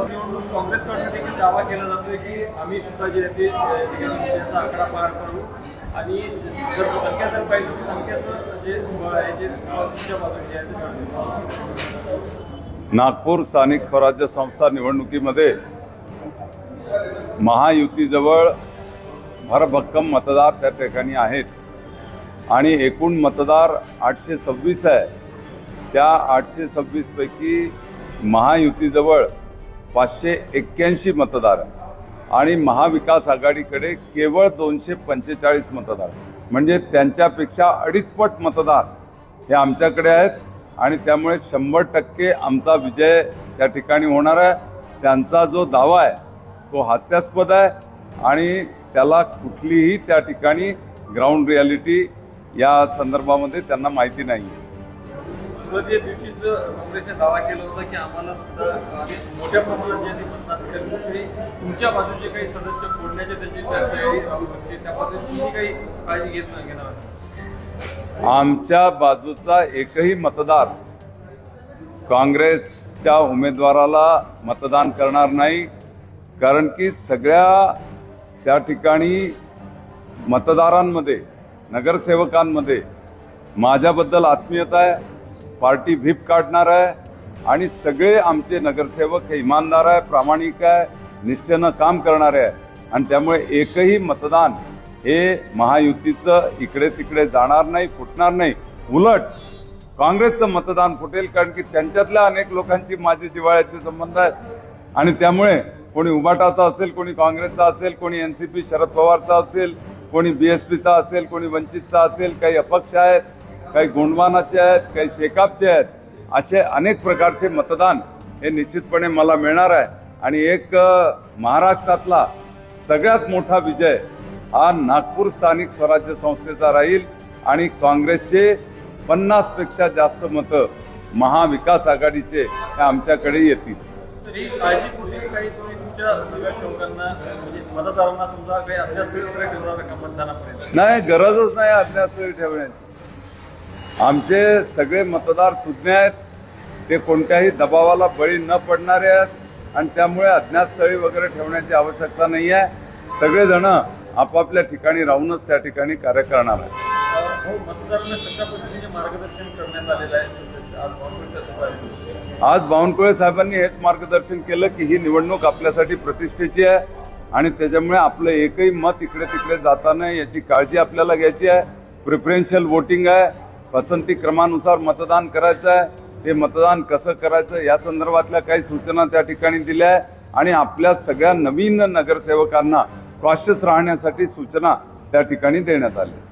निवडणूक काँग्रेसकडून देखील दावा केला जातोय की आम्ही सुद्धा जे ते त्याचा आकडा पार करू आणि जर संख्या जर पाहिजे तर संख्याचं जे तुमच्या बाजूने आहे. नागपूर स्थानिक स्वराज्य संस्था निवडणुकीमध्ये महायुतीजवळ भरभक्कम मतदार त्या ठिकाणी आहेत आणि एकूण मतदार 826 आहे. त्या 826 पैकी महायुतीजवळ 581 मतदार आणि महाविकास आघाडीकडे केवळ 245 मतदार, म्हणजे त्यांच्यापेक्षा अडीचपट मतदार हे आमच्याकडे आहेत आणि त्यामुळे 100% आमचा विजय त्या ठिकाणी होणार आहे. त्यांचा जो दावा आहे तो हास्यास्पद आहे आणि त्याला कुठलीही त्या ठिकाणी ग्राउंड रियालिटी या संदर्भामध्ये त्यांना माहिती नाही आहे. सुरुवातीच्या दिवशीच काँग्रेसने दावा केला होता की आम्हाला मोठ्या प्रमाणात जे मतदान केलं तरी तुमच्या बाजूचे काही सदस्य फोडण्याचे त्याची तयारी त्याबद्दल तुम्ही काही काळजी घेणार? आमच्या बाजूचा एकही मतदार काँग्रेसच्या उमेदवाराला मतदान करणार नाही, कारण की सगळ्या त्या ठिकाणी मतदारांमध्ये नगरसेवकांमध्ये माझ्याबद्दल आत्मीयता आहे. पार्टी व्हीप काढणार आहे आणि सगळे आमचे नगरसेवक हे इमानदार आहे, प्रामाणिक आहे, निष्ठेनं काम करणारे आहे आणि त्यामुळे एकही मतदान हे महायुतीचं इकडे तिकडे जाणार नाही, फुटणार नाही. उलट काँग्रेसचं मतदान फुटेल, कारण की त्यांच्यातल्या अनेक लोकांची माझे जिव्हाळ्याचे संबंध आहेत आणि त्यामुळे कोणी उबाटाचा असेल, कोणी काँग्रेसचा असेल, कोणी एनसीपी शरद पवारचा असेल, कोणी बीएसपीचा असेल, कोणी वंचितचा असेल, काही अपक्ष आहेत, काही गोंडवानाचे आहेत, काही शेकापचे आहेत. असे अनेक प्रकारचे मतदान हे निश्चितपणे मला मिळणार आहे आणि एक महाराष्ट्रातला सगळ्यात मोठा विजय हा नागपूर स्थानिक स्वराज्य संस्थेचा राहील आणि काँग्रेसचे 50 पेक्षा जास्त मतं महाविकास आघाडीचे हे आमच्याकडे येतील. तरी काळजीपूर्वक काही तुम्ही तुमच्या नगरसेवकांना म्हणजे मतदारांना समजा काही अभ्यासवेळ वगैरे ठेवणार का मतदानापर्यंत? नाही, गरजच नाही अभ्यासवेळ ठेवण्याची. आमचे सगळे मतदार सुज्ञ आहेत, ते कोणत्याही दबावाला बळी न पडणारे आहेत आणि त्यामुळे अज्ञातस्थळी वगैरे ठेवण्याची आवश्यकता नाही आहे. सगळेजण आपापल्या ठिकाणी राहूनच त्या ठिकाणी कार्य करणार आहेत. मतदारांना कशा पद्धतीने मार्गदर्शन करण्यात आलेलं आहे? आज बावनकुळे साहेबांनी हेच मार्गदर्शन केलं की ही निवडणूक आपल्यासाठी प्रतिष्ठेची आहे आणि त्याच्यामुळे आपलं एकही मत इकडे तिकडे जाता नाही याची काळजी आपल्याला घ्यायची आहे. प्रिफरेन्शियल वोटिंग आहे, पसंती क्रमानुसार मतदान करायचं आहे. ते मतदान कसं करायचं या संदर्भातल्या काही सूचना त्या ठिकाणी दिल्या आहे आणि आपल्या सगळ्या नवीन नगरसेवकांना कॉशियस राहण्यासाठी सूचना त्या ठिकाणी देण्यात आल्या.